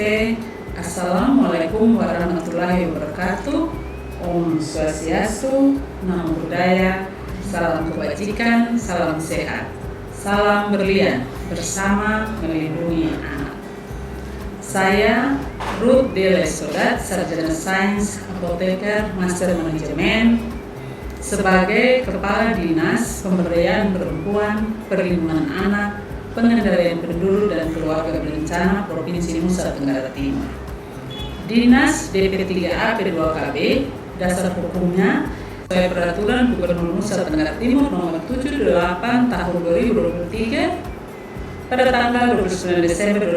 Namaste. Assalamualaikum warahmatullahi wabarakatuh. Om Swastiastu, Namo Buddhaya, salam kebajikan, salam sehat, salam berlian, bersama melindungi anak. Saya Ruth Dele Sodat, Sarjana Sains, Apoteker, Master Manajemen, sebagai Kepala Dinas Pemberdayaan Perempuan, Perlindungan Anak, Pengendalian Penduduk dan Keluarga Berencana Provinsi Nusa Tenggara Timur. Dinas DP3A P2KB, dasar hukumnya sesuai Peraturan Gubernur Nusa Tenggara Timur Nomor 78 Tahun 2023 pada tanggal 29 Desember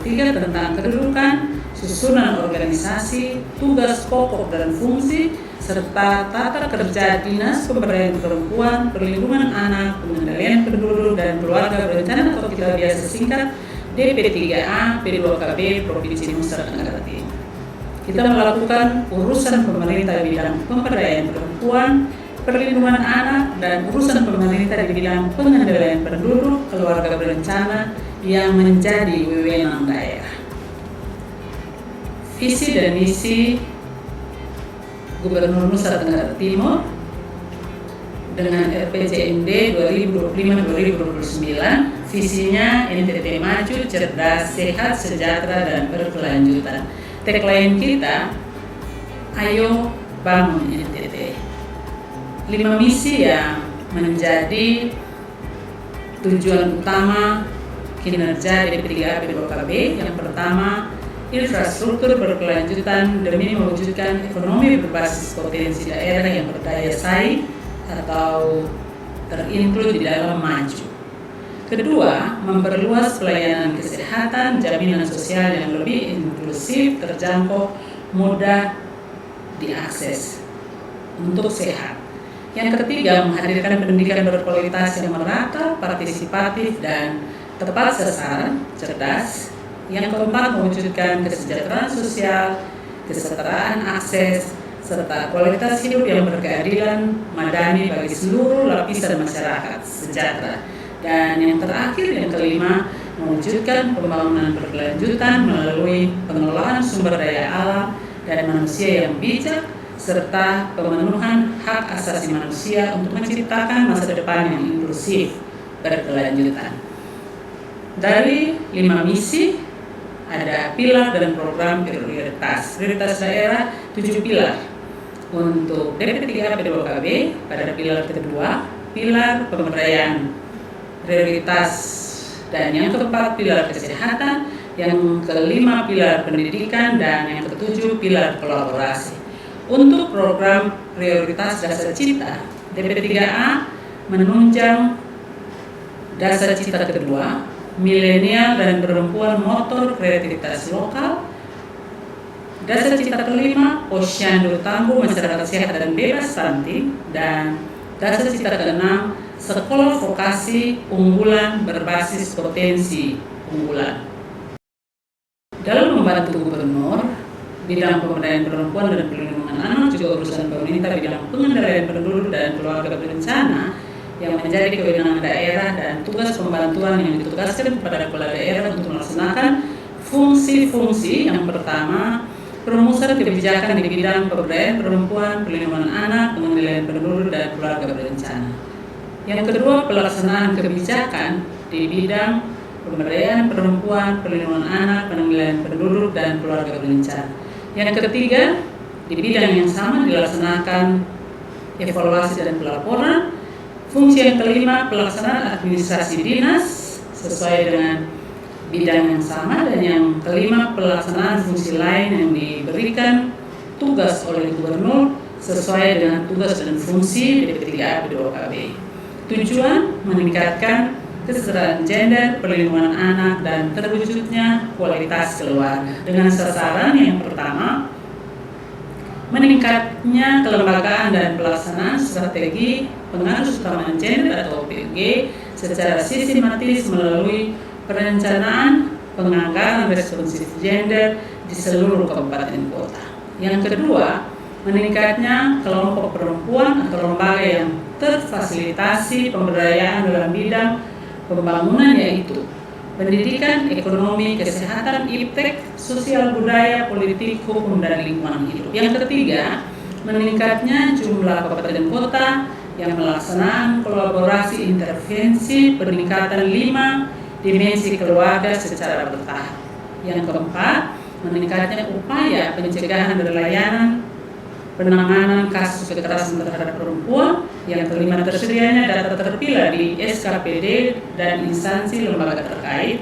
2023 tentang kedudukan, susunan organisasi, tugas pokok dan fungsi, serta tata kerja Dinas Pemberdayaan Perempuan, Perlindungan Anak, Pengendalian Penduduk dan Keluarga Berencana atau kita biasa singkat DP3A P2KB Provinsi Nusa Tenggara Timur. Kita melakukan urusan pemerintah di bidang pemberdayaan perempuan, perlindungan anak, dan urusan pemerintah di bidang pengendalian penduduk, keluarga berencana yang menjadi wewenang daerah. Visi dan misi Gubernur Nusa Tenggara Timur dengan RPJMD 2025-2029, visinya NTT maju, cerdas, sehat, sejahtera, dan berkelanjutan. Tagline kita, ayo bangun NTT. 5 misi yang menjadi tujuan utama kinerja DP3A P2KB. Yang pertama, infrastruktur berkelanjutan demi mewujudkan ekonomi berbasis potensi daerah yang berdaya saing atau terinclude di dalam maju. Kedua, memperluas pelayanan kesehatan, jaminan sosial yang lebih inklusif, terjangkau, mudah diakses untuk sehat. Yang ketiga, menghadirkan pendidikan berkualitas yang merata, partisipatif, dan tepat sasaran, cerdas. Yang keempat, mewujudkan kesejahteraan sosial, kesetaraan akses, serta kualitas hidup yang berkeadilan madani bagi seluruh lapisan masyarakat sejahtera. Dan yang terakhir, yang kelima, mewujudkan pembangunan berkelanjutan melalui pengelolaan sumber daya alam dan manusia yang bijak, serta pemenuhan hak asasi manusia untuk menciptakan masa depan yang inklusif berkelanjutan. Dari 5 misi, ada pilar dan program prioritas. Prioritas daerah 7 pilar. Untuk DP3A P2KB, pada pilar kedua, pilar pemberdayaan prioritas, dan yang keempat pilar kesehatan, yang kelima pilar pendidikan, dan yang ketujuh pilar kolaborasi. Untuk program prioritas dasar cita, DP3A menunjang dasar cita kedua, milenial dan perempuan motor kreativitas lokal. Dasar cita kelima, posyandu tangguh masyarakat sehat dan bebas stunting. Dan dasar cita keenam, sekolah vokasi unggulan berbasis potensi unggulan. Dalam membantu gubernur, bidang pemberdayaan perempuan dan perlindungan anak, juga urusan pemerintah bidang pengendalian penduduk dan keluarga berencana yang menjadi kewenangan daerah dan tugas pembantuan yang ditugaskan kepada kepala daerah untuk melaksanakan fungsi-fungsi. Yang pertama, perumusan kebijakan di bidang pemberdayaan perempuan, perlindungan anak, pengendalian penduduk dan keluarga berencana. Yang kedua, pelaksanaan kebijakan di bidang pemberdayaan perempuan, perlindungan anak, pengendalian penduduk dan keluarga berencana. Yang ketiga, di bidang yang sama dilaksanakan evaluasi dan pelaporan. Fungsi yang kelima, pelaksanaan administrasi dinas sesuai dengan bidang yang sama. Dan yang kelima, pelaksanaan fungsi lain yang diberikan tugas oleh gubernur sesuai dengan tugas dan fungsi DP3A P2KB. Tujuan meningkatkan kesetaraan gender, perlindungan anak, dan terwujudnya kualitas keluarga. Dengan sasaran yang pertama, meningkatnya kelembagaan dan pelaksanaan strategi pengaruh utama gender atau PUG secara sistematis melalui perencanaan penganggaran responsif gender di seluruh kabupaten kota. Yang kedua, meningkatnya kelompok perempuan atau lembaga yang terfasilitasi pemberdayaan dalam bidang pembangunan, yaitu pendidikan, ekonomi, kesehatan, iptek, sosial budaya, politik, hukum, dan lingkungan hidup. Yang ketiga, meningkatnya jumlah kabupaten kota yang melaksanakan kolaborasi intervensi peningkatan 5 dimensi keluarga secara bertahap. Yang keempat, meningkatnya upaya pencegahan dan layanan penanganan kasus kekerasan terhadap perempuan. Yang kelima, tersedianya data terpilah di SKPD dan instansi lembaga terkait.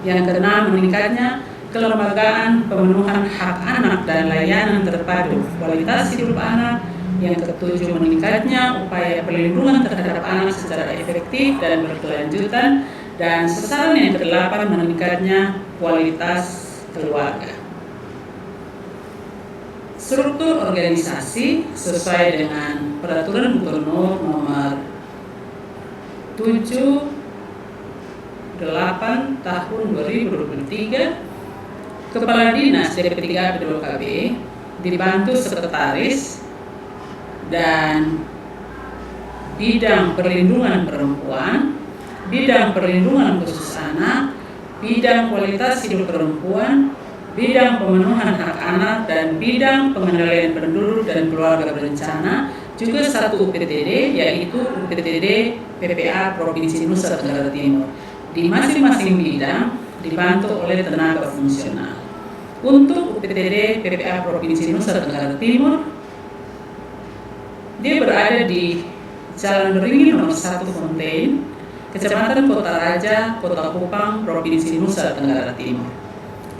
Yang keenam, meningkatnya kelembagaan pemenuhan hak anak dan layanan terpadu kualitas hidup anak. Yang ketujuh, meningkatnya upaya perlindungan terhadap anak secara efektif dan berkelanjutan. Dan sasaran yang kedelapan, meningkatnya kualitas keluarga. Struktur organisasi sesuai dengan Peraturan Gubernur Nomor 78 Tahun 2023, Kepala Dinas DP3 P2KB dibantu sekretaris dan bidang perlindungan perempuan, bidang perlindungan khusus anak, bidang kualitas hidup perempuan, bidang pemenuhan hak anak, dan bidang pengendalian penduduk dan keluarga berencana, juga satu UPTD, yaitu UPTD PPA Provinsi Nusa Tenggara Timur. Di masing-masing bidang dibantu oleh tenaga fungsional. Untuk UPTD PPA Provinsi Nusa Tenggara Timur, dia berada di Jalan Beringin nomor 1 Fontaine, Kecamatan Kota Raja, Kota Kupang, Provinsi Nusa Tenggara Timur.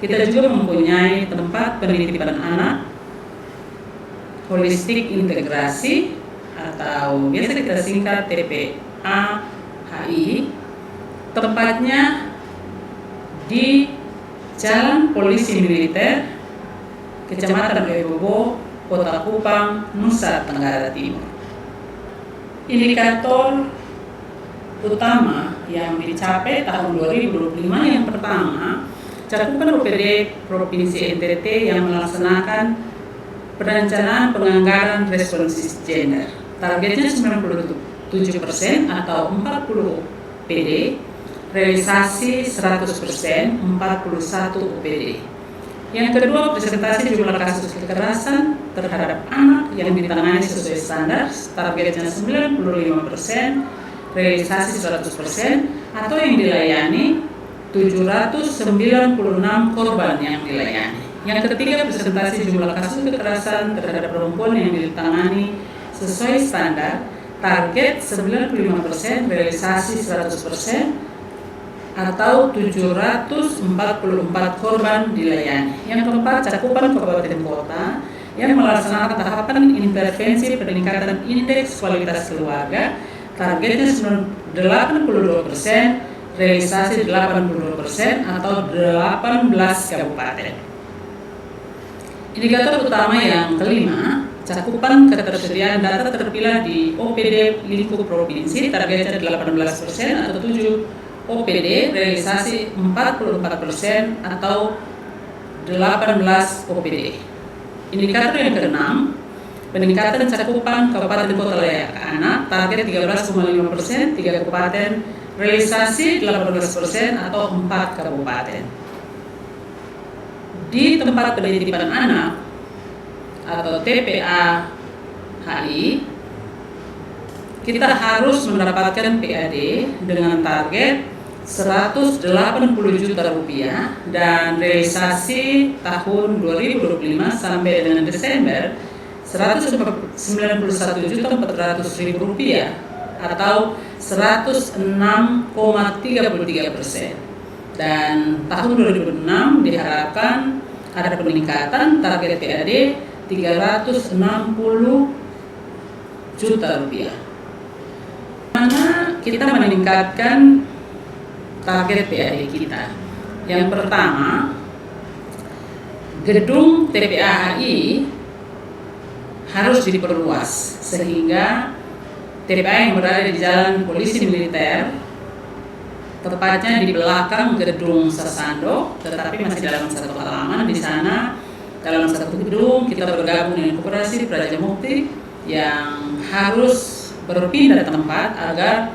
Kita juga mempunyai tempat penitipan anak holistik integrasi atau biasa kita singkat TPA-HI. Tempatnya di Jalan Polisi Militer, Kecamatan Lebobo, Kota Kupang, Nusa Tenggara Timur. Indikator utama yang dicapai tahun 2025 yang pertama, cakupan UPD Provinsi NTT yang melaksanakan perencanaan penganggaran responsif gender. Targetnya 97% atau 40 UPD, realisasi 100%, 41 UPD. Yang kedua, presentasi jumlah kasus kekerasan terhadap anak yang ditangani sesuai standar, targetnya 95%, realisasi 100%, atau yang dilayani 796 korban yang dilayani. Yang ketiga, presentasi jumlah kasus kekerasan terhadap perempuan yang ditangani sesuai standar, target 95%, realisasi 100%, atau 744 korban dilayani. Yang keempat, cakupan kabupaten kota yang melaksanakan tahapan intervensi peningkatan indeks kualitas keluarga, targetnya 82%, realisasi 82%, atau 18 kabupaten. Indikator utama yang kelima, cakupan ketersediaan data terpilah di OPD lingkup provinsi, targetnya 18% atau 7 OPD, realisasi 44% atau 18 OPD. Indikator yang keenam, peningkatan cakupan kabupaten kota layak anak, target 13,5%, 3 kabupaten, realisasi 18% atau 4 kabupaten. Di tempat penitipan anak atau TPA-HI, kita harus mendapatkan PAD dengan target 180 juta rupiah dan realisasi tahun 2025 sampai dengan Desember 191.400.000 rupiah atau 106,33%. Dan tahun 2006 diharapkan ada peningkatan target PAD 360 juta rupiah. Mana kita meningkatkan target PAD kita? Yang pertama, gedung TPA-HI harus diperluas sehingga TPA yang berada di Jalan Polisi Militer, tepatnya di belakang gedung Sasando, tetapi masih dalam satu halaman. Di sana dalam satu gedung kita bergabung dengan Koperasi Praja Mukti yang harus berpindah tempat agar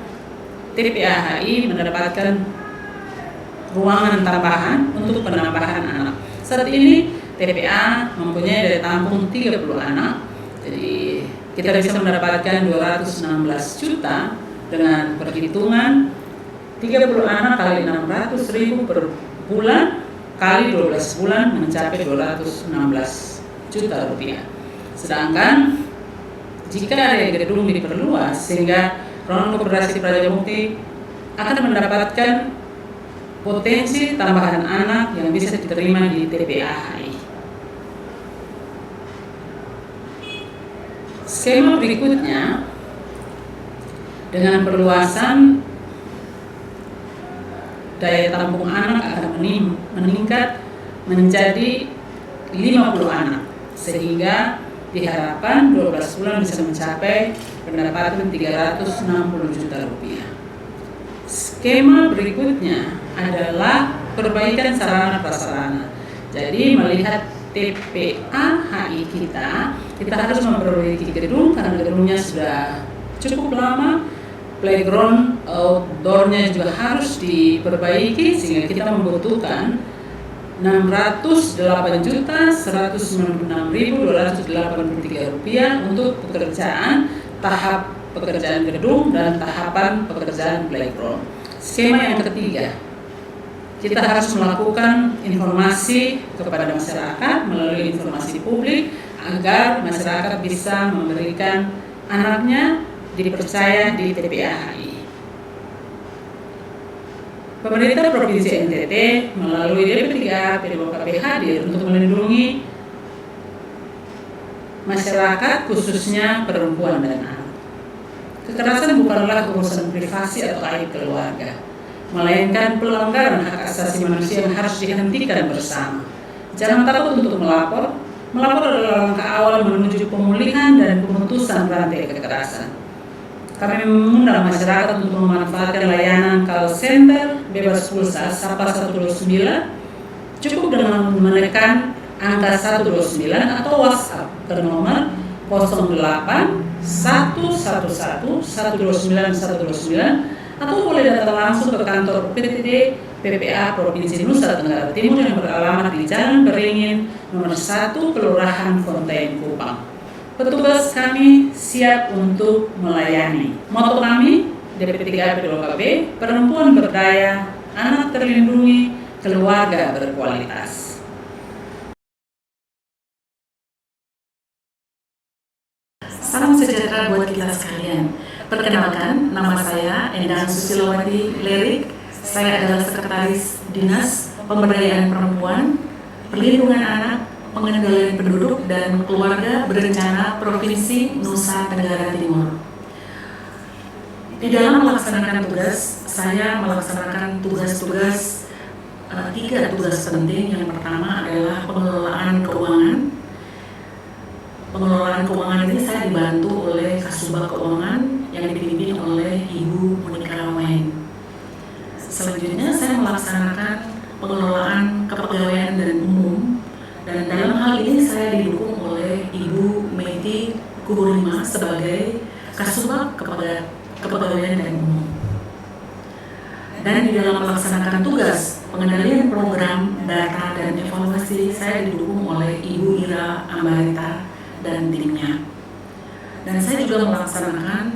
TPA-HI mendapatkan ruangan tambahan untuk penambahan anak. Saat ini TPA mempunyai daya tampung 30 anak, jadi kita bisa mendapatkan 216 juta dengan perhitungan 30 anak kali 600.000 per bulan kali 12 bulan mencapai 216 juta rupiah. Sedangkan jika area gedung diperluas sehingga ruangan koperasi Prajamukti akan mendapatkan potensi tambahan anak yang bisa diterima di TPA-HI. Skema berikutnya, dengan perluasan daya tampung anak akan meningkat menjadi 50 anak, sehingga diharapkan 12 bulan bisa mencapai pendapatan 360 juta rupiah. Skema berikutnya adalah perbaikan sarana prasarana. Jadi melihat TPA-HI kita harus memperbaiki gedung karena gedungnya sudah cukup lama. Playground outdoornya juga harus diperbaiki sehingga kita membutuhkan 608.196.283 rupiah untuk tahap pekerjaan gedung dan tahapan pekerjaan playground. Skema yang ketiga, kita harus melakukan informasi kepada masyarakat melalui informasi publik agar masyarakat bisa memberikan anaknya dipercaya di TPA-HI. Pemerintah Provinsi NTT melalui DP3 PDWKP hadir untuk melindungi masyarakat khususnya perempuan dan anak. Kekerasan bukanlah urusan privasi atau aib keluarga, melainkan pelanggaran hak asasi manusia yang harus dihentikan bersama. Jangan takut untuk melapor. Melapor adalah langkah awal menuju pemulihan dan pemutusan rantai kekerasan. Kami mengundang masyarakat untuk memanfaatkan layanan call center bebas pulsa Sapa 129, cukup dengan menekan angka 129 atau WhatsApp ke nomor 08 111 129 129 atau boleh datang langsung ke kantor PTD PPA Provinsi Nusa Tenggara Timur yang beralamat di Jalan Beringin nomor 1 Kelurahan Fontaine Kupang. Petugas kami siap untuk melayani. Moto kami DP3 PDWKP, perempuan berdaya, anak terlindungi, keluarga berkualitas. Salam sejahtera buat kita sekalian. Perkenalkan, nama saya Endang Susilowati Lerik. Saya adalah Sekretaris Dinas Pemberdayaan Perempuan, Perlindungan Anak, Pengendalian Penduduk dan Keluarga Berencana Provinsi Nusa Tenggara Timur. Di dalam melaksanakan tugas, saya melaksanakan tugas-tugas 3 tugas penting. Yang pertama adalah pengelolaan keuangan. Pengelolaan keuangan ini saya dibantu oleh Kasubag Keuangan yang dipimpin oleh Ibu Monika Wain. Selanjutnya saya melaksanakan pengelolaan kepegawaian dan umum, dan dalam hal ini saya didukung oleh Ibu Meti Kuburima sebagai Kasubag Kepegawaian dan Umum. Dan di dalam melaksanakan tugas pengendalian program, data, dan evaluasi, saya didukung oleh Ibu Ira Ambarita dan timnya. Dan saya juga melaksanakan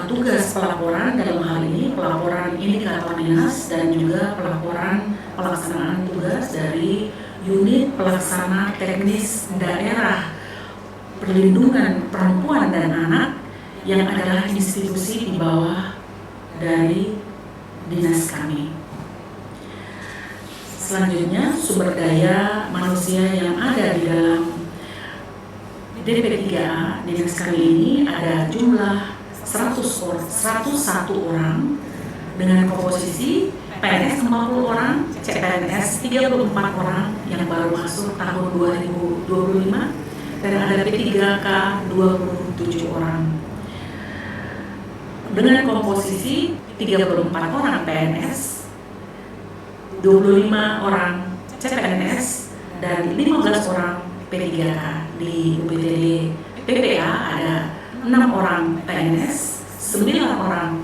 tugas pelaporan, dalam hal ini pelaporan indikator dinas dan juga pelaporan pelaksanaan tugas dari Unit Pelaksana Teknis Daerah Perlindungan Perempuan dan Anak yang adalah institusi di bawah dari dinas kami. Selanjutnya, sumber daya manusia yang ada di dalam DP3A dinas kami ini ada jumlah 101 orang dengan komposisi PNS 40 orang, CPNS 34 orang yang baru masuk tahun 2025, dan ada P3K 27 orang. Dengan komposisi 34 orang PNS, 25 orang CPNS, dan 15 orang P3K. Di UPTD PPA ada 6 orang PNS, 9 orang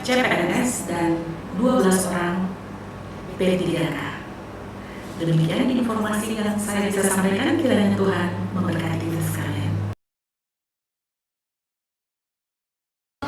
CPNS, dan 12 orang P3K. Demikian informasi yang saya bisa sampaikan, kiranya Tuhan memberkati kita sekalian.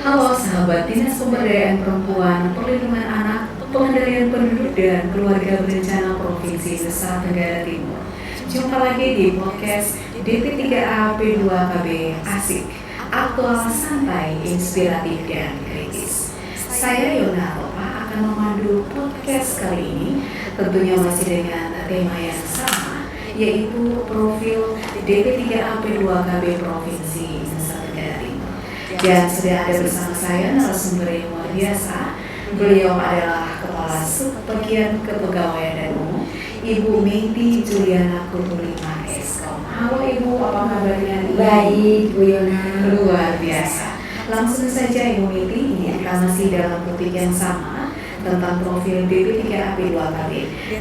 Halo sahabat Dinas Pemberdayaan Perempuan, Perlindungan Anak, Pengendalian Penduduk dan Keluarga Berencana Provinsi Nusa Tenggara Timur. Jumpa lagi di podcast DP3A P2KB Asik, aktual, santai, inspiratif dan kritis. Saya Yona Ropa akan memandu podcast kali ini, tentunya masih dengan tema yang sama, yaitu profil DP3A P2KB Provinsi Nusa Tenggara Timur. Dan sudah ada bersama saya narasumber yang luar biasa. Beliau adalah Kepala Subbagian Kepegawaian dan Umum, Ibu Meiti Juliana Kurulima Eskom. Halo Ibu, apa kabarnya? Baik, Bu Yona. Luar biasa. Langsung saja Ibu Meiti, kita masih dalam topik yang sama tentang profil DP3A P2KB.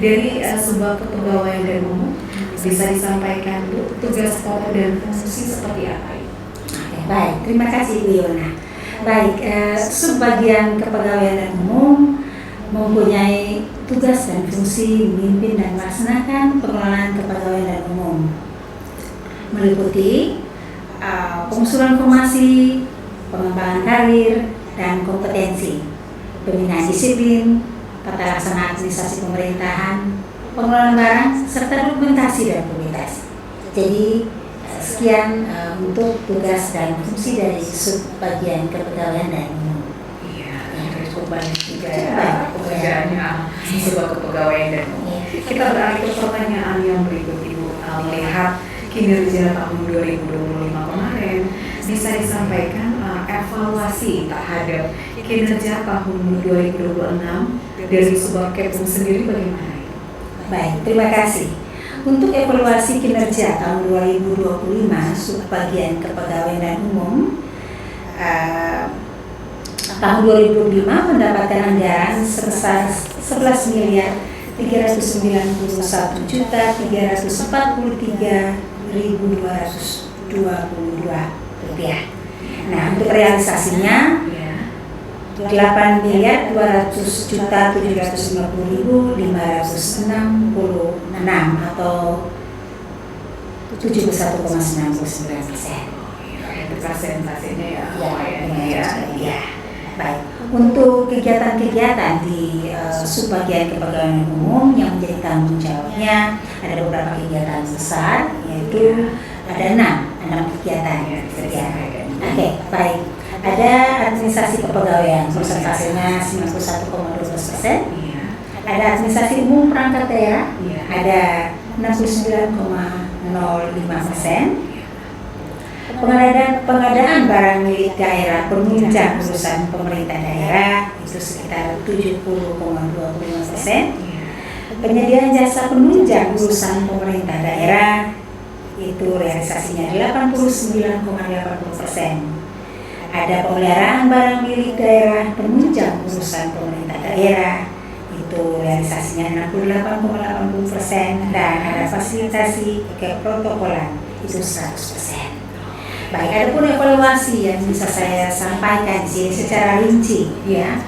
Dari sebuah kepegawaian dan umum, bisa disampaikan Bu, tugas pokok dan fungsi seperti apa? Baik, terima kasih Bu Yona. Baik, Subbagian Kepegawaian dan Umum mempunyai tugas dan fungsi memimpin dan melaksanakan pengelolaan kepegawaian dan umum, meliputi pengusulan formasi, pengembangan karir dan kompetensi, pembinaan disiplin, tata laksana administrasi pemerintahan, pengelolaan barang, serta dokumentasi dan publikasi. Jadi sekian untuk tugas dan fungsi dari Subbagian Kepegawaian dan Umum. Iya, cukup banyak juga ya pekerjaannya sebuah kepegawaian dan umum. Kita beralih ke pertanyaan yang berikut Ibu. Melihat kinerja tahun 2025 kemarin, bisa disampaikan evaluasi terhadap kinerja tahun 2026 dari Subkepung sendiri bagaimana? Baik, terima kasih. Untuk evaluasi kinerja tahun 2025 Subbagian Kepegawaian dan Umum, tahun 2025 mendapatkan anggaran sebesar 11.391.343.222 rupiah. Nah, untuk realisasinya 8.200.750.566 atau 71,99%. Itu persentasenya ya lumayan ya. Baik. Untuk kegiatan-kegiatan di Subbagian Kepegawaian Umum yang menjadi tanggung jawabnya, ada beberapa kegiatan besar, yaitu ada 6 kegiatan. Oke, baik. Ada administrasi kepegawaian, persentasenya 91,12%. Ada administrasi umum perangkat daerah, ada 69,05%. Pengadaan barang milik daerah penunjang urusan pemerintah daerah itu sekitar 70,25%. Penyediaan jasa penunjang urusan pemerintah daerah itu realisasinya 89,80%. Ada pemeliharaan barang milik daerah penunjang urusan pemerintah daerah itu realisasinya 68,80%, dan ada fasilitasi keprotokolan itu 100%. Baik, ada pun evaluasi yang bisa saya sampaikan di sini secara rinci ya.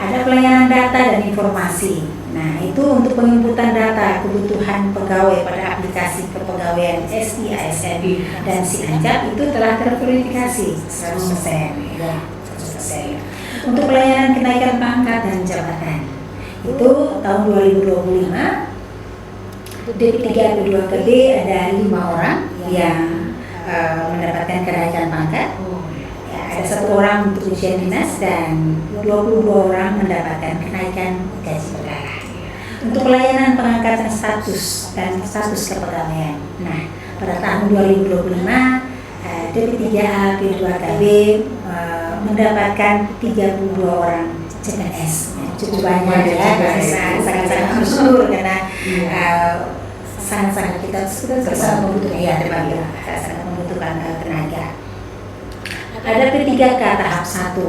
Ada pelayanan data dan informasi. Nah, itu untuk penginputan data kebutuhan pegawai pada aplikasi kepegawaian SIASN dan SIANJAP itu telah terverifikasi 100%. Ya, 100%. Untuk pelayanan kenaikan pangkat dan jabatan, itu tahun 2025 DP3 P2KB ada 5 orang yang mendapatkan kenaikan pangkat. Ya, ada 1 orang untuk ujian dinas dan 22 orang mendapatkan kenaikan gaji perkara. Untuk pelayanan pengangkatan status dan status kepegawaian. Nah, pada tahun 2025 DP3A P2KB mendapatkan 32 orang CPNS. Cukup banyak ya, sangat-sangat bersyukur karena sangat-sangat kita sudah sangat membutuhkan tenaga. Ada P3K tahap 1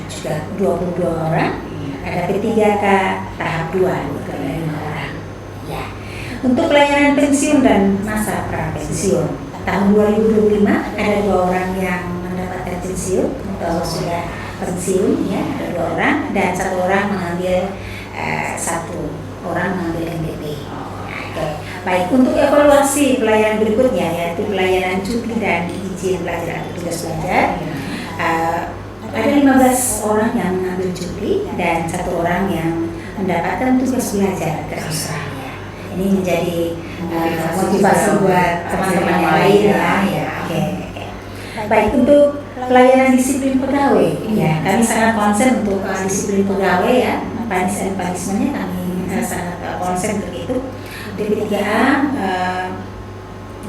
juga 22 orang, ada P3K tahap 2 juga 5 orang. Ya. Untuk pelayanan pensiun dan masa prapensiun, tahun 2025 ada 2 orang yang mendapatkan pensiun atau sudah pensiun ya, ada 2 orang, dan 1 orang mengambil 1 orang mengambil MPP. Oke. Baik, untuk evaluasi pelayanan berikutnya yaitu pelayanan cuti dan izin pelajar atau tugas belajar. Ada 15 orang yang mengambil cuti dan 1 orang yang mendapatkan tugas belajar ke Australia. Ini menjadi motivasi buat teman-teman yang lain ya. Oke. Baik, untuk pelayanan disiplin pegawai, ya kami sangat konsen untuk disiplin pegawai ya, punishment-nya kami sangat konsen untuk itu. DP3A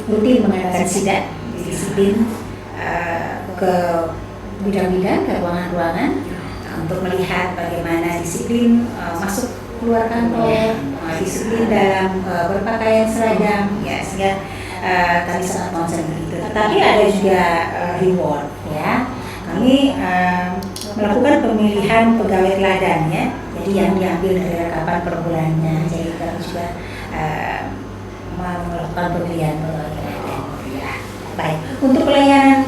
rutin mengadakan sidak disiplin ke bidang-bidang, ke ruangan-ruangan untuk melihat bagaimana disiplin masuk keluar kantor, disiplin dalam berpakaian seragam, ya sehingga kami sangat konsen begitu. Tetapi ada juga reward, ya. Kami melakukan pemilihan pegawai teladan, ya. Jadi yang diambil dari rekapan per bulannya. Jadi kami juga melakukan pemilihan pegawai teladan. Baik, untuk pelayanan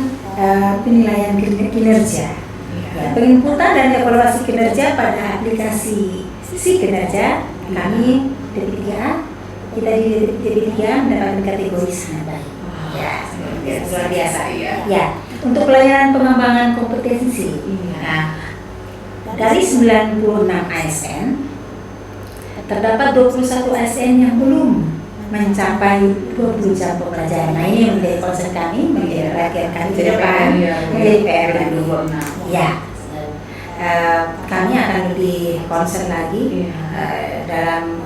penilaian kinerja, ya, penginputan dan evaluasi kinerja pada aplikasi si kinerja kami DP3A, kita di DP3A mendapatkan kategori sangat baik. Ya, luar biasa. Ya, untuk pelayanan pengembangan kompetensi. Nah, dari 96 ASN terdapat 21 ASN yang belum mencapai 20 jam pembelajaran. Nah, ini menjadi concern kami, menjadi perhatian kami ke depan, menjadi PR kami. Ya, kami akan lebih concern lagi dalam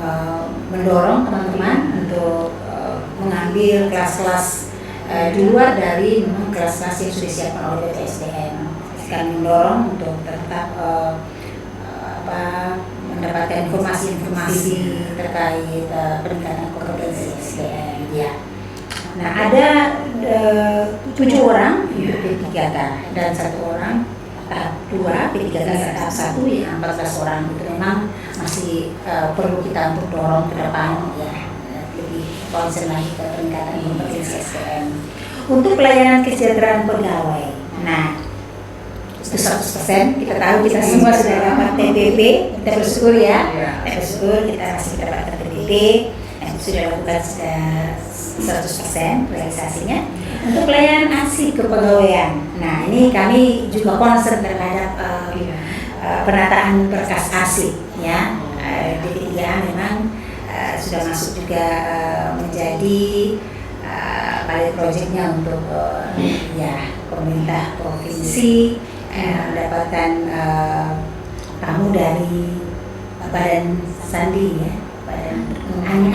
mendorong teman-teman untuk mengambil kelas-kelas di luar dari kelas-kelas yang sudah disiapkan oleh BPSDM. Kami mendorong untuk tetap mendapatkan informasi-informasi terkait peningkatan kompetensi SDM. Ya. Nah, ada 7 orang untuk P3K dan 1 orang tahap 2, P3K tahap 1 yang 14 orang itu memang masih perlu kita untuk dorong ke depan, ya, lebih concern lagi ke peningkatan kompetensi SDM. Untuk pelayanan kesejahteraan pegawai, nah itu 100%, kita tahu kita semua sudah dapat TPP, kita bersyukur ya, kita bersyukur kita masih mendapatkan TPP, yang sudah lakukan 100% realisasinya. Untuk pelayanan aksi kepegawaian, nah ini kami juga concern terhadap penataan berkas arsip, ya. DP3A memang sudah masuk juga menjadi pilot projectnya untuk ya pemerintah provinsi mendapatkan tamu dari Badan Sandi, ya, Badan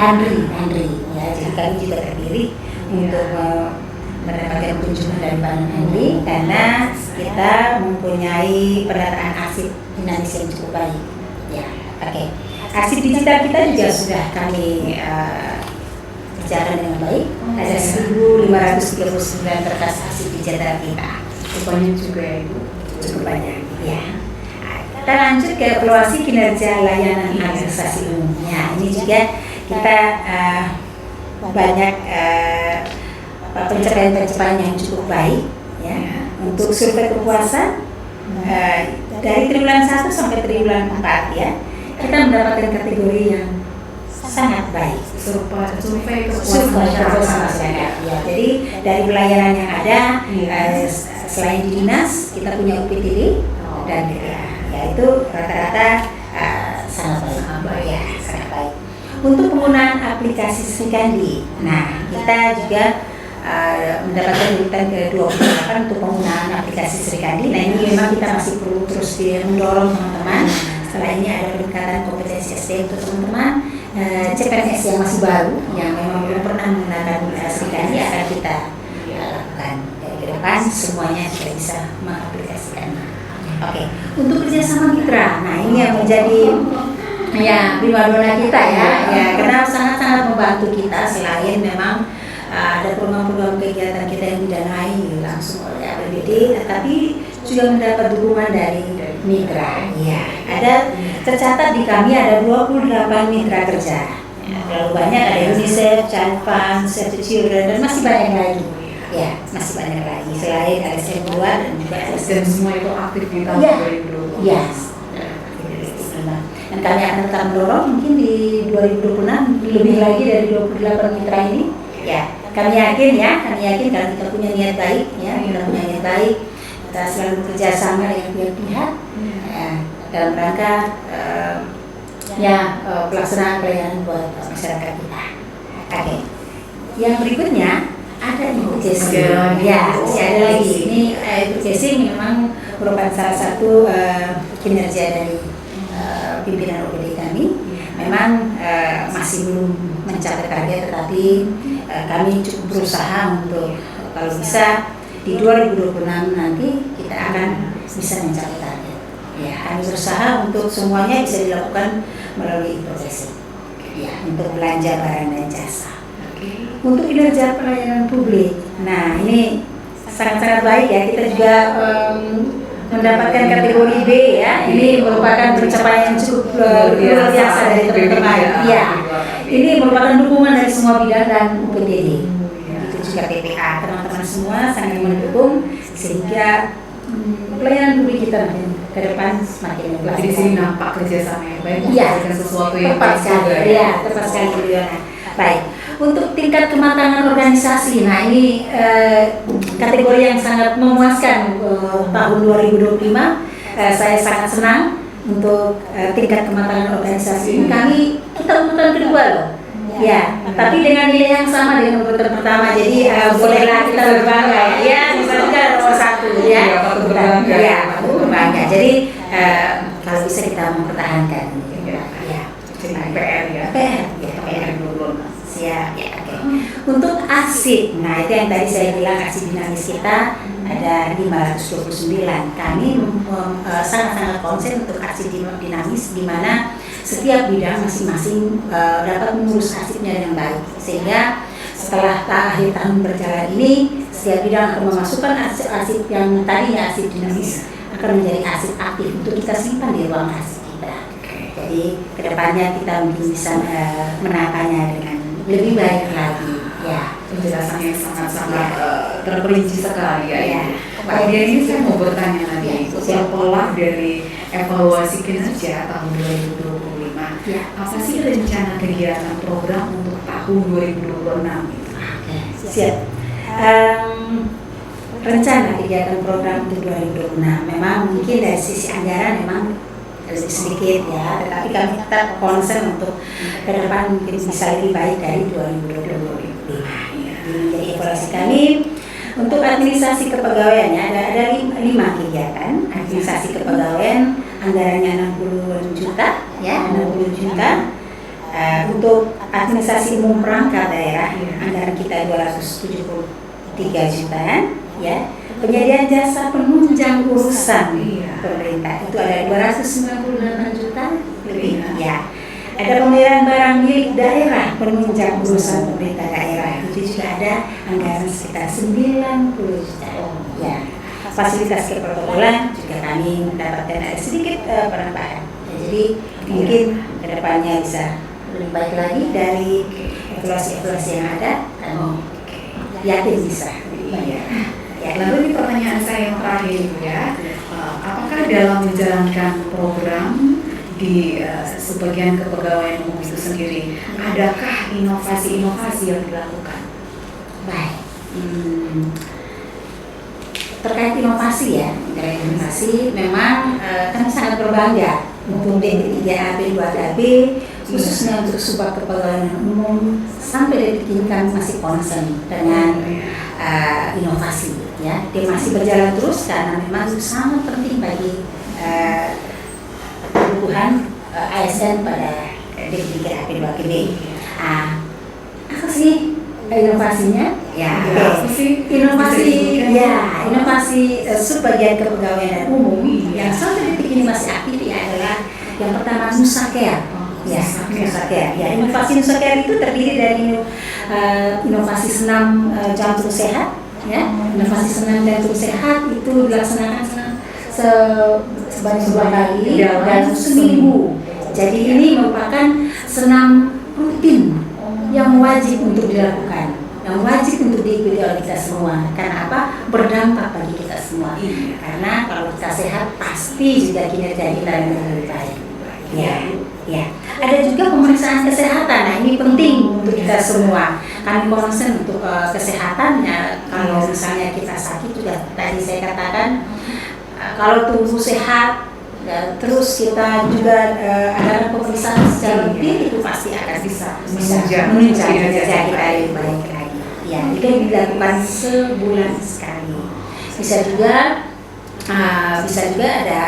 Andri, ya. Jadi kami juga terpilih untuk mendapatkan kunjungan dari Badan Andri karena kita mempunyai penataan arsip dinamis yang cukup baik, ya. Oke. Arsip digital kita juga sudah kami kerjakan dengan baik. Ada 1.539 berkas arsip digital kita. Banyak juga ya Ibu. Cukup banyak, ya. Kita lanjut ke evaluasi kinerja layanan administrasi umumnya. Ini juga kita banyak pencapaian yang cukup baik, ya. Untuk survei kepuasan dari triwulan 1 sampai triwulan 4, ya, kita mendapatkan kategori yang sangat baik. Survei kepuasan, ya. Jadi dari pelayanan yang ada, selain di dinas, kita punya UPTD dan DPA, yaitu rata-rata sangat baik, ya, sangat baik. Untuk penggunaan aplikasi Srikandi, nah kita juga mendapatkan urutan ke-28 untuk penggunaan aplikasi Srikandi. Nah, ini memang kita masih perlu terus mendorong teman-teman. Setelah ini ada peningkatan kompetensi SDM untuk teman-teman. CPNS yang masih baru, yang memang belum pernah menggunakan Srikandi akan kita lakukan. Dari ke depan semuanya sudah bisa mengaplikasikan. Oke, untuk kerjasama mitra, nah ini yang menjadi ya primadona kita, ya, karena sangat-sangat membantu kita. Selain memang ada program-program kegiatan kita yang didanai langsung oleh APBD, tetapi juga mendapat dukungan dari mitra. Ya, ada tercatat di kami ada 28 mitra kerja. Ya, terlalu banyak, ada UNICEF, Child Fund, Save the Children, dan masih banyak lagi. Ya, masih banyak lagi. Selain LSM 2 dan juga LSM semua itu aktif di tahun 2020. Ya. Nah, Dan kami akan tetap mendorong mungkin di 2026 lebih lagi dari 28 mitra ini. Ya, kami yakin kalau kita punya niat baik, kita selalu bekerja sama dengan pihak-pihak dalam rangka pelaksanaan pelayanan buat masyarakat kita. Oke. Yang berikutnya ada advocacy. Masih ada lagi. Ini advocacy memang merupakan salah satu kinerja dari pimpinan OPD kami. Memang masih belum mencapai target, tetapi kami cukup berusaha untuk kalau bisa di 2026 nanti kita akan bisa mencapai target. Ya, kami berusaha untuk semuanya bisa dilakukan melalui advocacy. Ya, untuk belanja barang dan jasa. Untuk kinerja pelayanan publik, nah ini sangat-sangat baik ya. Kita juga mendapatkan kategori B ya. Ini merupakan pencapaian yang cukup luar biasa dari teman-teman. Ya, ini merupakan dukungan dari semua bidang dan UPTD. Itu juga TPA, teman-teman semua sangat mendukung sehingga pelayanan publik kita ke depan semakin baik. Di sini nampak kerjasama yang baik dengan sesuatu yang tepat sekali. Ya, tepat sekali Bu Yona. Baik. Untuk tingkat kematangan organisasi, nah ini kategori yang sangat memuaskan tahun 2025. Saya sangat senang untuk tingkat kematangan organisasi ini. Kita urutan kedua loh. Ya, tapi dengan nilai yang sama dengan urutan pertama. Jadi bolehlah kita berbangga ya. Misalnya nomor 1 ya. Patut berbangga. Jadi kalau bisa kita mempertahankan. PR ya. PR dulu. Siap, ya, oke. Untuk aksi, nah itu yang tadi saya bilang aksi dinamis kita ada 529. Kami sangat-sangat konsen untuk aksi dinamis di mana setiap bidang masing-masing dapat mengurus arsipnya dengan baik. Sehingga setelah akhir tahun berjalan ini, setiap bidang akan memasukkan arsip yang tadinya arsip dinamis akan menjadi arsip aktif untuk kita simpan di ruang arsip kita. Jadi kedepannya kita mungkin bisa menatanya dengan lebih baik lagi, ya. Penjelasannya sangat-sangat terperinci sekali ya. Kemudian ini saya mau bertanya lagi, setelah dari evaluasi kinerja tahun 2025, apa sih rencana kegiatan program untuk tahun 2026? Siap. Rencana kegiatan program untuk 2026 memang mungkin dari sisi anggaran memang lebih sedikit ya, tetapi kami tetap konsen untuk ke depan mungkin bisa lebih baik dari 2025. Jadi evaluasi kami untuk administrasi kepegawaian ya, ada 5 kegiatan administrasi kepegawaian, anggarannya 60 juta ya, 60 juta. Untuk administrasi umum perangkat daerah, anggaran kita 273 jutaan ya. Penyediaan jasa penunjang urusan pemerintah itu ada 298 juta lebih ya. Ada pemeliharaan barang milik daerah penunjang urusan pemerintah daerah itu juga ada anggaran sekitar 90 juta ya. Fasilitas keprotokolan juga kami mendapatkan ada sedikit penambahan. Jadi mungkin kedepannya bisa lebih baik lagi dari evaluasi yang ada. Kami yakin bisa. Lalu ini pertanyaan saya yang terakhir ya, apakah dalam menjalankan program di sebagian kepegawaian umum itu sendiri, adakah inovasi-inovasi yang dilakukan? Baik, terkait inovasi ya, memang kami sangat berbangga untuk DP3AB, 2AB, khususnya untuk subbab kepegawaian umum sampai detik ini kami masih konsen dengan inovasi ya. Dia masih berjalan terus karena memang itu sangat penting bagi kebutuhan ASN pada DP3AB, 2AB. Apa sih inovasinya? Inovasi subbagian kepegawaian umum yang sampai detik ini masih aktif adalah yang pertama Nusacare. Nusacare. Ya, inovasi Nusacare itu terdiri dari inovasi senam jantung sehat. Ya, inovasi senam jantung sehat itu dilaksanakan sebanyak 2 kali dalam seminggu. Jadi ini merupakan senam rutin yang wajib untuk dilakukan, yang wajib untuk diikuti oleh kita semua. Karena apa? Berdampak bagi kita semua. Karena kalau kita sehat pasti juga kinerja kita lebih baik. Ya. Ya, ada juga pemeriksaan kesehatan. Nah, ini penting untuk kita semua. Kami concern untuk kesehatannya. Kalau misalnya kita sakit juga tadi saya katakan, kalau tubuh sehat, terus kita juga ada pemeriksaan secara rutin, itu pasti akan bisa menunjang kinerja kita lebih baik lagi. Ya, itu dilakukan sebulan sekali. Bisa juga ada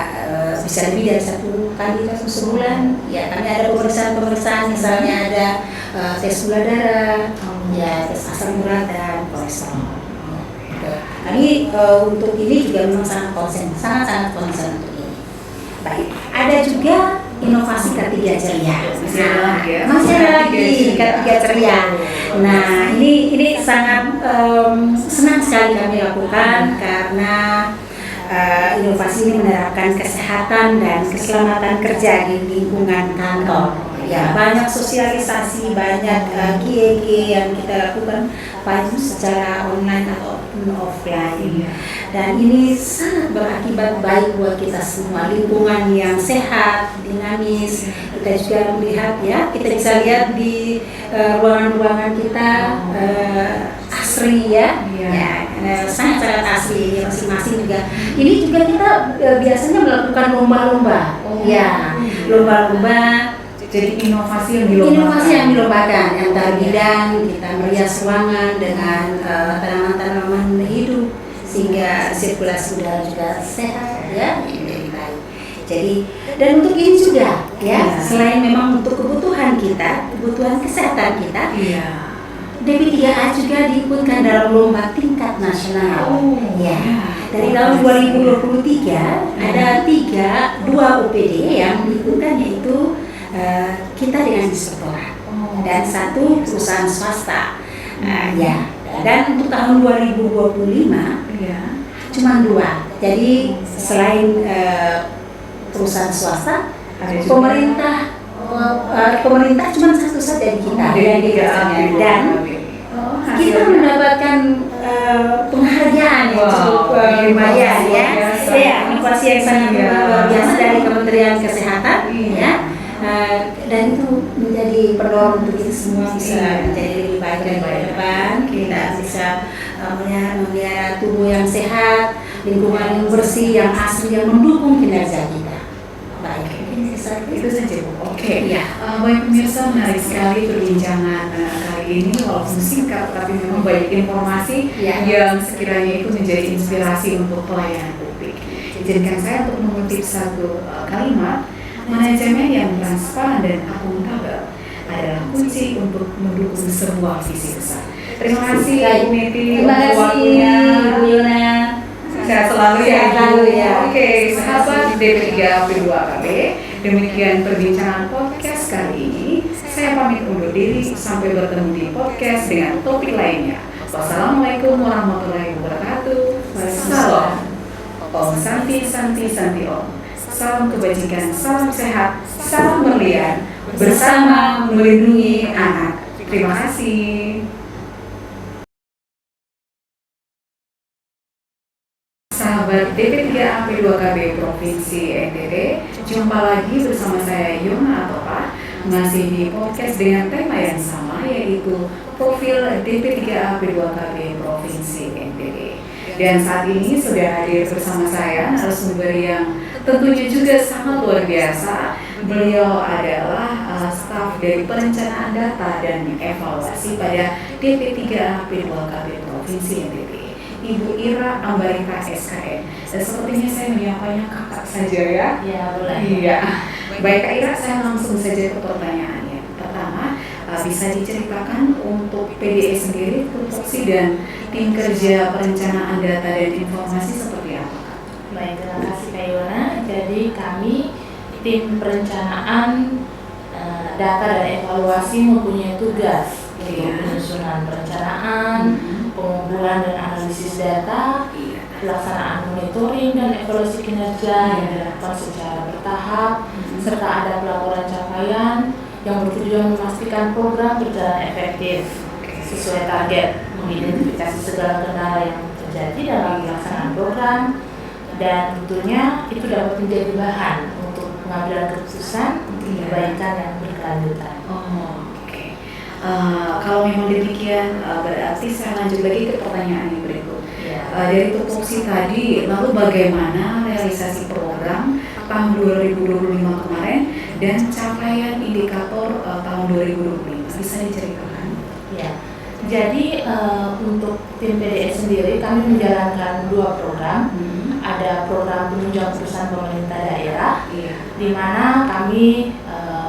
bisa lebih dari 1 kali dalam sebulan. Ya, kami ada pemeriksaan misalnya ada tes gula darah, ya tes asam urat dan kolesterol. Kami untuk ini juga memang sangat konsen untuk ini. Baik, ada juga inovasi K3 ceria. Masih ada lagi K3 ceria. Nah, ini sangat senang sekali kami lakukan karena inovasi ini menerapkan kesehatan dan keselamatan kerja di lingkungan kantor. Ya, banyak sosialisasi, banyak KIE yang kita lakukan baik secara online ataupun offline. Dan ini sangat berakibat baik buat kita semua. Lingkungan yang sehat, dinamis. Kita juga melihat ya, kita bisa lihat di ruangan-ruangan kita asri ya, sangat asri masing-masing juga. Ini juga kita biasanya melakukan lomba-lomba, lomba-lomba. Jadi inovasi yang dilombakan antar bidang, kita merias ruangan dengan tanaman-tanaman hidup sehingga sirkulasi udara juga sehat ya, lebih baik. Jadi dan untuk ini juga ya, selain memang untuk kebutuhan kesehatan kita, DP3A juga diikutkan dalam lomba tingkat nasional. Dari tahun 2023 ada 2 OPD yang diikutkan, yaitu kita dengan Disertora dan 1 perusahaan swasta. Dan untuk tahun 2025 cuma 2. Jadi selain perusahaan swasta, pemerintah cuma 1 saja di kita dan kita mendapatkan penghargaan yang cukup lumayan ya, inovasi yang sangat luar biasa dari Kementerian Kesehatan dan itu menjadi pendorong untuk kita semua bisa menjadi lebih baik dan ke depan. Kita bisa melihara tubuh yang sehat, lingkungan yang bersih, yang asri, yang mendukung kinerja kita. Baik, itu saja Bu. Oke. Baik pemirsa, menarik sekali perbincangan kali ini, walaupun singkat tapi memang banyak informasi yang sekiranya itu menjadi inspirasi untuk pelayanan publik. Izinkan saya untuk mengutip 1 kalimat, manajemen yang transparan dan akuntabel adalah kunci untuk mendukung sebuah visi besar. Terima kasih Bu Niti untuk waktunya. Bu Yona. Sehat selalu ya. Oke, sahabat DP3 P2KB, demikian perbincangan podcast kali ini. Saya pamit undur diri, sampai bertemu di podcast dengan topik lainnya. Wassalamualaikum warahmatullahi wabarakatuh. Salam. Om Santi Santi Santi Om. Salam kebajikan, salam sehat, salam berlian, bersama melindungi anak. Terima kasih. Sahabat DP3A P2KB Provinsi NTT, jumpa lagi bersama saya Yona Atopa, masih di podcast dengan tema yang sama, yaitu profil DP3A P2KB Provinsi NTT. Dan saat ini sudah hadir bersama saya narasumber yang tentunya juga sangat luar biasa. Beliau adalah staf dari perencanaan data dan evaluasi pada DP3A P2KB Provinsi NTT, Ibu Ira Ambarita SKN. Dan sepertinya saya menyapanya kakak saja ya. Ya, boleh. Iya. Baik Kak Ira, saya langsung saja ke pertanyaannya. Pertama, bisa diceritakan untuk PDE sendiri, tupoksi dan tim kerja perencanaan data dan informasi seperti apa Kak? Baik, terima kasih Kak Yona. Jadi kami tim perencanaan data dan evaluasi mempunyai tugas yaitu penyusunan perencanaan, pengumpulan dan analisis data, pelaksanaan monitoring dan evaluasi kinerja yang dilakukan secara bertahap, serta ada pelaporan capaian yang bertujuan memastikan program berjalan efektif sesuai target, mengidentifikasi segala kendala yang terjadi dalam pelaksanaan program, dan tentunya itu dapat menjadi bahan untuk pengambilan keputusan untuk perbaikan yang berkelanjutan. Oke. Kalau memang demikian, berarti saya lanjut lagi ke pertanyaan yang berikut. Dari tupoksi tadi, lalu bagaimana realisasi program tahun 2025 kemarin dan capaian indikator tahun 2025? Bisa diceritakan? Ya. Jadi untuk tim PDS sendiri kami menjalankan 2 program. Ada program penunjang perusahaan pemerintah daerah, di mana kami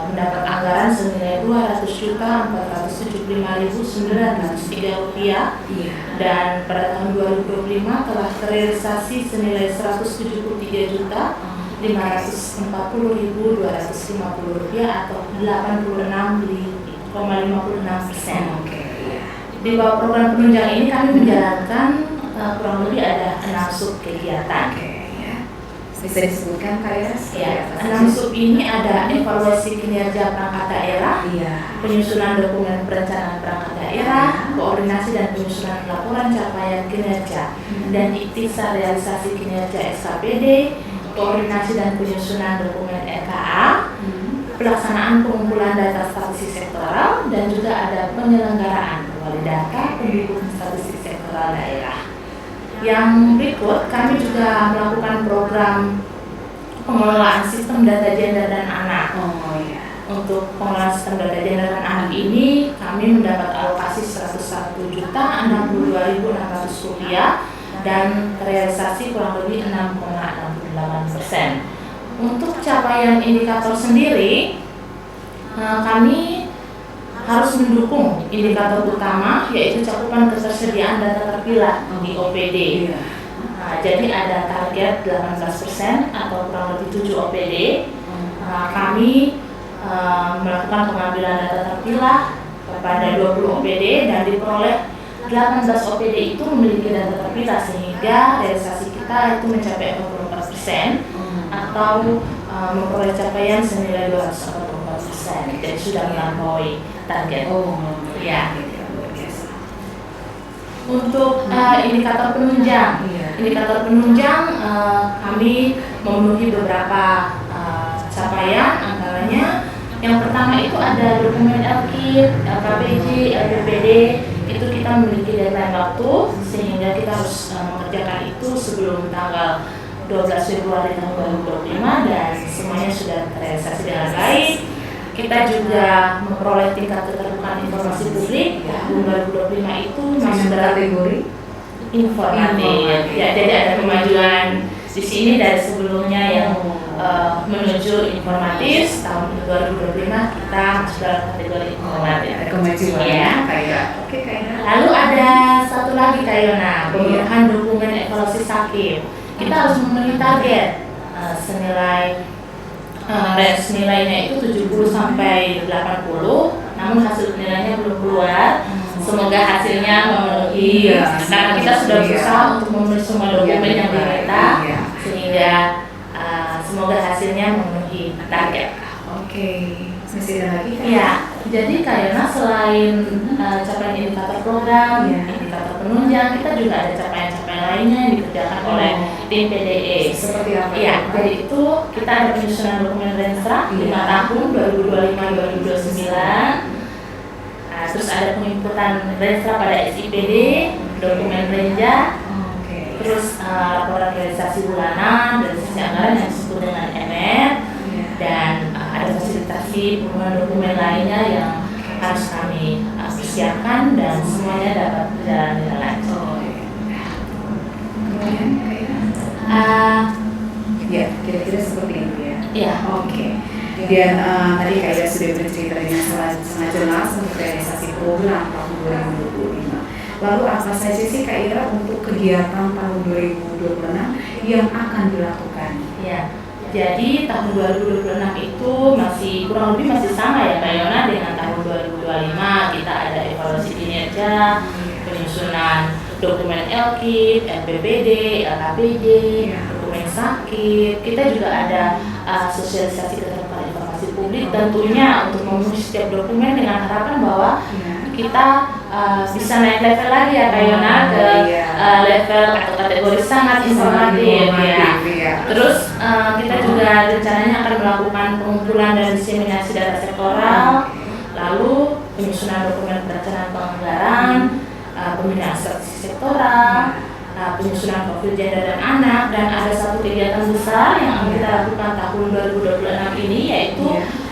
mendapat anggaran senilai Rp200.475.903 dan pada tahun 2025 telah terrealisasi senilai Rp173.540.250 atau 86,56%. Di bawah program penunjang ini kami menjalankan kurang lebih ada 6 sub kegiatan. Bisa disebutkan Kak Ira? Ya, 6 sub ini ada evaluasi kinerja perangkat daerah, penyusunan dokumen perencanaan perangkat daerah, koordinasi dan penyusunan laporan capaian kinerja, dan ikhtisar realisasi kinerja SKPD, koordinasi dan penyusunan dokumen RKA, pelaksanaan pengumpulan data statistik sektoral, dan juga ada penyelenggaraan wali data pendukung statistik sektoral daerah. Yang berikut, kami juga melakukan program pengelolaan sistem data gender dan anak. Untuk pengelolaan sistem data gender dan anak ini, kami mendapat alokasi Rp101.062.600 dan realisasi kurang lebih 6,68%. Untuk capaian indikator sendiri, kami harus mendukung indikator utama, yaitu cakupan ketersediaan data terpilah di OPD. Jadi ada target 18% atau kurang lebih 7 OPD. Kami melakukan pengambilan data terpilah kepada 20 OPD dan diperoleh 18 OPD itu memiliki data terpilah, sehingga realisasi kita itu mencapai 44% atau memperoleh capaian senilai 244%. Jadi sudah melampaui target. Ya. Untuk indikator penunjang, kami memenuhi beberapa capaian, antaranya yang pertama itu ada dokumen LKIP, LKPJ, LPPD. Itu kita memiliki deadline waktu, sehingga kita harus mengerjakan itu sebelum tanggal 12 Februari tahun 2025 dan semuanya sudah terrealisasi dengan baik. Kita juga memperoleh tingkat keterbukaan informasi publik. Tahun 2025 itu masuk dalam kategori informatif. Ya, jadi ada kemajuan di sini dari sebelumnya yang menuju informatif. Tahun 2025 kita masuk dalam kategori informatif. Ada kemajuan ya. Oke, Kak Ira. Lalu ada satu lagi Kak Yona, pemenuhan dokumen evaluasi SAKIP. Kita harus memenuhi target senilai range nilainya itu 70 sampai 80, namun hasil nilainya belum keluar. Semoga hasilnya memenuhi, karena kita sudah berusaha untuk memenuhi semua dokumen yang diminta, sehingga semoga hasilnya memenuhi target. Oke, masih ada lagi kan? Ya, jadi karena selain capaian indikator program, indikator penunjang, kita juga ada capaian-capaian lainnya yang dikerjakan oleh tim PDE. Seperti apa? Ya, jadi itu kita ada penyusunan dokumen Renstra 5 tahun 2025-2029. Terus ada penginputan Renstra pada SIPD, dokumen Renja, terus laporan realisasi bulanan dan sisi anggaran yang disebut dengan MR, dan ada fasilitasi pemenuhan dokumen lainnya yang harus kami persiapkan dan semuanya dapat berjalan dengan lancar. Ya, kira-kira seperti itu ya. Iya. Oke. Dan tadi Kak Ira sudah bercerita dengan sangat jelas untuk realisasi program tahun 2025. Lalu apa saja sih Kak Ira untuk kegiatan tahun 2026 yang akan dilakukan? Ya. Jadi tahun 2026 itu masih kurang lebih masih sama ya Kak Yona dengan tahun 2025. Kita ada evaluasi kinerja, penyusunan dokumen LKIP, LPPD, LKPJ, dokumen SAKIP. Kita juga ada sosialisasi keterbukaan informasi publik, tentunya untuk memenuhi setiap dokumen dengan harapan bahwa kita bisa naik level lagi ya Kak Yona ke level atau kategori sangat informatif ya. Terus kita juga rencananya akan melakukan pengumpulan dan diseminasi data sektoral, lalu penyusunan dokumen perencanaan penganggaran, pembinaan strategi sektoral, penyusunan profil gender dan anak, dan ada satu kegiatan besar yang akan kita lakukan tahun 2026 ini, yaitu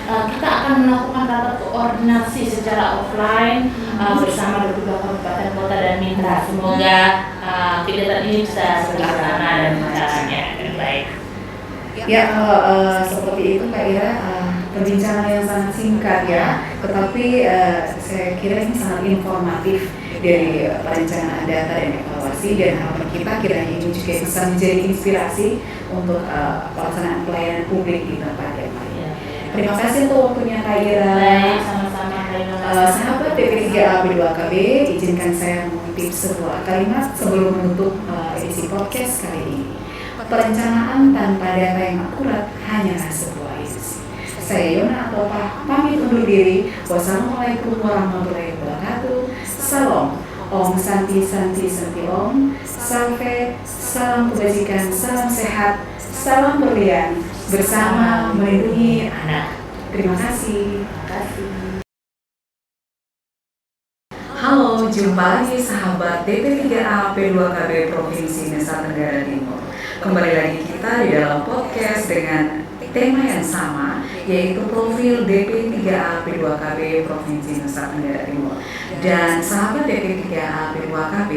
kita akan melakukan rapat koordinasi secara offline bersama 22 kabupaten kota dan mitra. Semoga kegiatan ini bisa terlaksana dan berjalannya dengan baik. Ya, seperti itu Kak Ira, perbincangan yang sangat singkat ya, tetapi saya kira ini sangat informatif dari perencanaan data dan evaluasi, dan harapan kita kiranya ini juga bisa menjadi inspirasi untuk pelaksanaan pelayanan publik di tempat yang lain. Terima kasih untuk waktunya Kak Ira. Baik, sama-sama. Sahabat DP3AB2KB, izinkan saya mengutip sebuah kalimat sebelum menutup edisi podcast kali ini. Perencanaan tanpa data yang akurat hanyalah sebuah ilusi. Saya Yona Atopah pamit undur diri. Wassalamualaikum warahmatullahi wabarakatuh. Salam, Om Santi Santi Santi Om. Salve, salam kebajikan, salam sehat, salam berlian, bersama melindungi anak. Terima kasih. Halo, jumpa lagi sahabat DP3AB2KB Provinsi Nusa Tenggara Timur. Kembali lagi kita di dalam podcast dengan tema yang sama, yaitu profil DP3AB2KB Provinsi Nusa Tenggara Timur. Dan sahabat DP3AB2KB,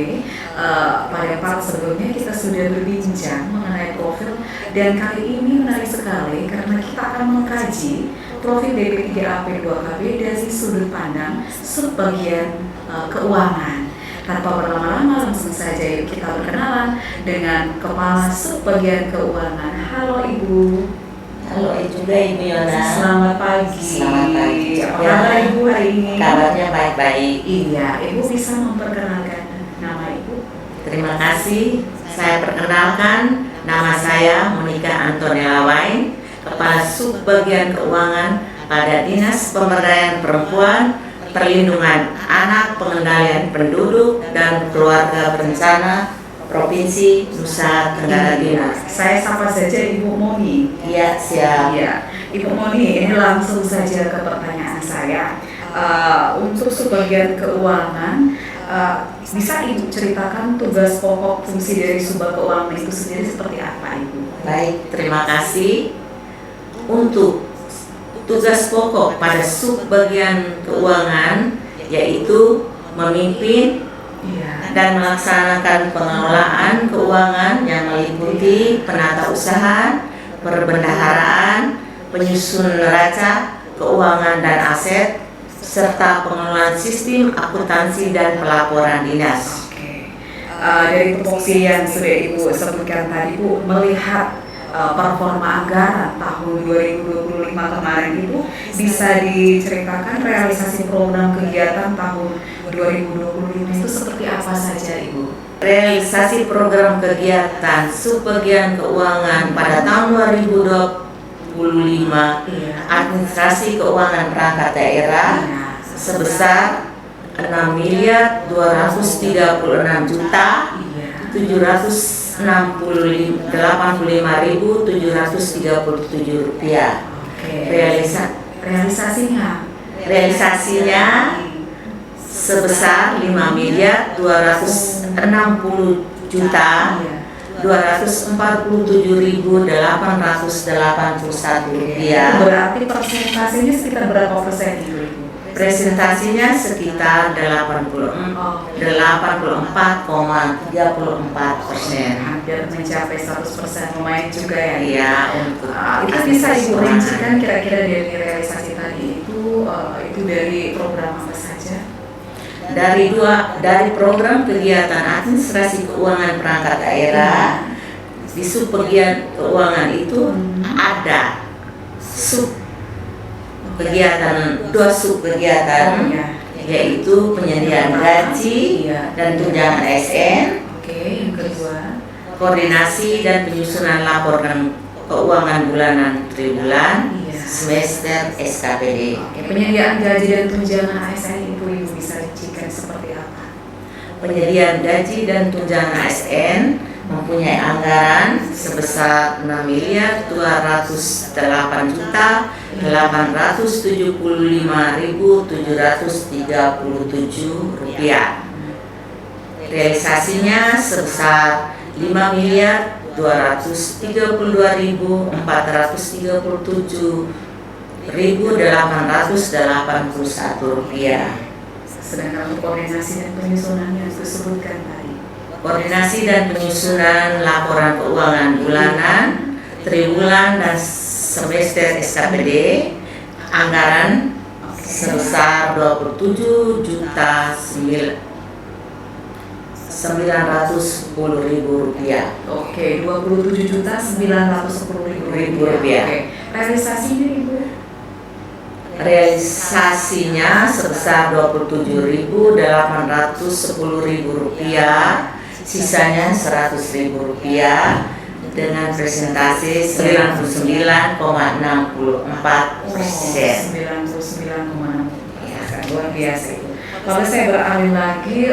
pada part sebelumnya kita sudah berbincang mengenai profil, dan kali ini menarik sekali karena kita akan mengkaji profil DP3AB2KB dari sudut pandang subbagian keuangan. Tanpa berlama-lama, langsung saja yuk kita berkenalan dengan Kepala Subbagian Keuangan. Halo Ibu. Halo juga Ibu Yona. Selamat pagi. Selamat pagi. Apa kabar Ibu hari ini? Kabarnya baik-baik. Iya, Ibu bisa memperkenalkan nama Ibu? Terima kasih. Saya perkenalkan, nama saya Monika Antonella Wain, Kepala Subbagian Keuangan pada Dinas Pemberdayaan Perempuan, Perlindungan Anak, Pengendalian Penduduk dan Keluarga Berencana Provinsi Nusa Tenggara Timur. Saya sapa saja Ibu Moni. Iya, siap. Iya, Ibu Moni, ini langsung saja ke pertanyaan saya. Untuk subbagian keuangan, bisa Ibu ceritakan tugas pokok fungsi dari Subbag Keuangan itu sendiri seperti apa, Ibu? Baik, terima kasih. Untuk tugas pokok pada subbagian keuangan yaitu memimpin dan melaksanakan pengelolaan keuangan yang meliputi penata usaha, perbendaharaan, penyusun neraca keuangan dan aset, serta pengelolaan sistem akuntansi dan pelaporan dinas. Oke. Dari tupoksi yang sudah Ibu sebutkan tadi, Bu, melihat performa anggaran tahun 2025 kemarin itu, bisa diceritakan realisasi program kegiatan tahun 2025 itu seperti apa saja, Ibu? Realisasi program kegiatan subbagian keuangan pada tahun 2025 administrasi keuangan perangkat daerah sebesar 6.203.785.737 rupiah. Realisasinya sebesar 5.247.881 rupiah. Berarti persentasenya sekitar berapa persen, Ibu? Presentasinya sekitar 84,34%. Hampir mencapai 100%, lumayan juga ya. Iya, untuk itu bisa Ibu rincikan kira-kira dari realisasi tadi itu dari program apa saja? Dari program kegiatan administrasi keuangan perangkat daerah di subbagian keuangan itu ada dua sub kegiatan, yaitu penyediaan gaji dan tunjangan ASN. Yang kedua, koordinasi dan penyusunan laporan keuangan bulanan triwulan semester SKPD. Penyediaan gaji dan tunjangan ASN itu Ibu bisa rincikan seperti apa? Penyediaan gaji dan tunjangan ASN mempunyai anggaran sebesar 6.208.875.737 rupiah. Realisasinya sebesar 5.232.437.881 rupiah. Sedangkan untuk koordinasi dan penyusunan yang disebutkan tadi. Koordinasi dan penyusunan laporan keuangan bulanan, triwulan dan semester SKPD, anggaran sebesar Rp27.910.000. Oke, Rp27.910.000. Rupiah. Oke. Realisasinya Ibu? Realisasinya sebesar Rp29.810.000, sisanya Rp100.000 dengan presentasi 99,64%. 99,6%. Luar biasa itu. Kalau saya beralih lagi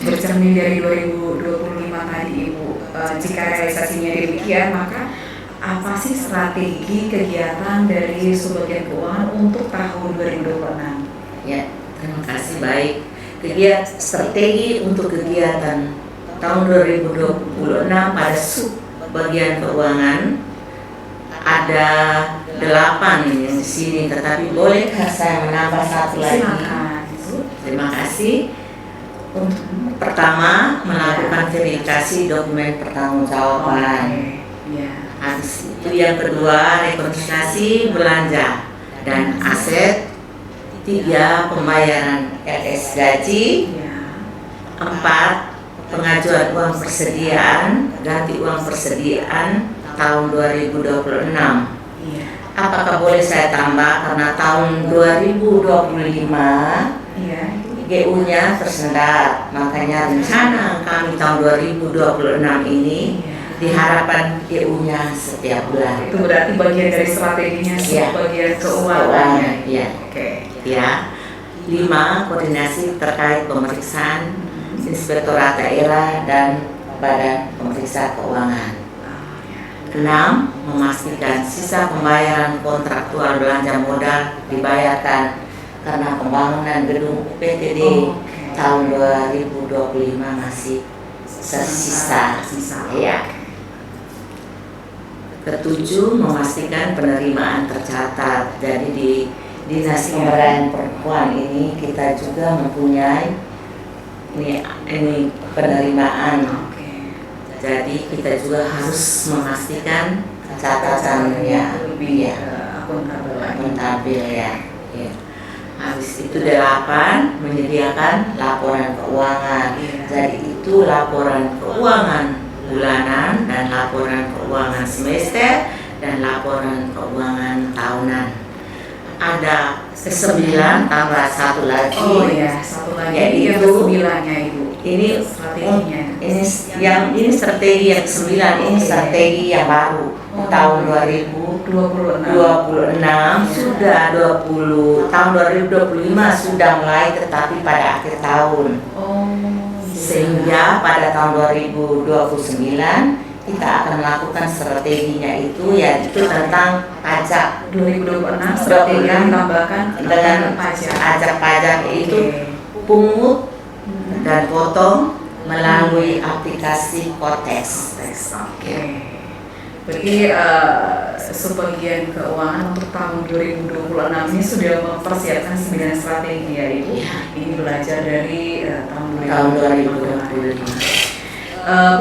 bercermin dari 2025 tadi Ibu, jika realisasinya demikian, maka apa sih strategi kegiatan dari Subbagian Keuangan untuk tahun 2026? Ya, terima kasih. Baik, strategi untuk kegiatan tahun 2026 pada Subbagian Keuangan ada 8 ini di sini, tetapi bolehkah saya menambah satu lagi? Silakan. Terima kasih. Untuk pertama, melakukan verifikasi dokumen pertanggungjawaban. Ya. Habis itu yang kedua, rekonsiliasi belanja dan aset. 3, pembayaran LS gaji. Ya. 4, pengajuan uang persediaan, ganti uang persediaan tahun 2026. Iya. Apakah boleh saya tambah karena tahun 2025 Iya. GU-nya tersendat, makanya rencana kami tahun 2026 ini diharapkan GU-nya setiap bulan. Itu berarti bagian dari strateginya Ya. Subbagian Keuangan. Ya. Oke. Ya. 5, koordinasi terkait pemeriksaan Inspektorat Daerah dan Badan Pemeriksa Keuangan. 6, memastikan sisa pembayaran kontraktual belanja modal dibayarkan karena pembangunan gedung UPTD tahun 2025 masih tersisa. Ya. 7, memastikan penerimaan tercatat. Jadi di Dinas Pemberdayaan Perempuan ini kita juga mempunyai ini penerimaan. Jadi kita juga harus memastikan catatannya Lebih ya, akuntabel. ya. Habis itu 8, menyediakan laporan keuangan. Jadi itu laporan keuangan bulanan dan laporan keuangan semester dan laporan keuangan tahunan. Ada 9 tambah 1 lagi. Oh iya, satu lagi Yaitu yang ke-9-nya Ibu. Ini Strateginya. ini strategi yang ke-9, ini strategi yang baru tahun 2026 sudah 20 tahun 2025 sudah mulai, tetapi pada akhir tahun. Sehingga pada tahun 2029 kita akan melakukan strateginya itu, yaitu tentang pajak. 2026 strategi yang ditambahkan dengan pajak yaitu pungut dan potong melalui aplikasi Kotex. Oke. Berarti Subbagian Keuangan untuk tahun 2026 ini sudah mempersiapkan 9 strategi ya Ibu. Ini belajar dari tahun 2025.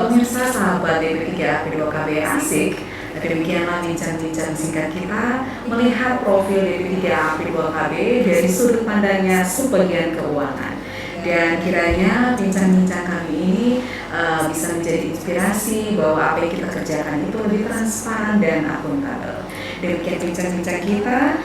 Pemirsa sahabat DP3 AP2KB Asik, demikianlah bincang-bincang singkat kita melihat profil DP3 AP2KB dari sudut pandangnya Subbagian Keuangan. Dan kiranya bincang-bincang kami ini bisa menjadi inspirasi bahwa apa yang kita kerjakan itu lebih transparan dan akuntabel. Demikian bincang-bincang kita,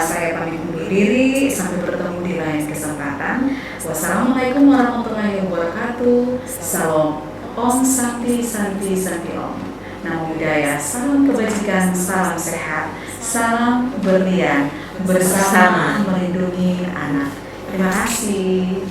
saya pamit undur diri, sampai bertemu di lain kesempatan. Wassalamualaikum warahmatullahi wabarakatuh. Salam Om Santi Santi Santi Om. Namo Buddhaya, salam kebajikan, salam sehat, salam berlian, bersama melindungi anak. Terima kasih.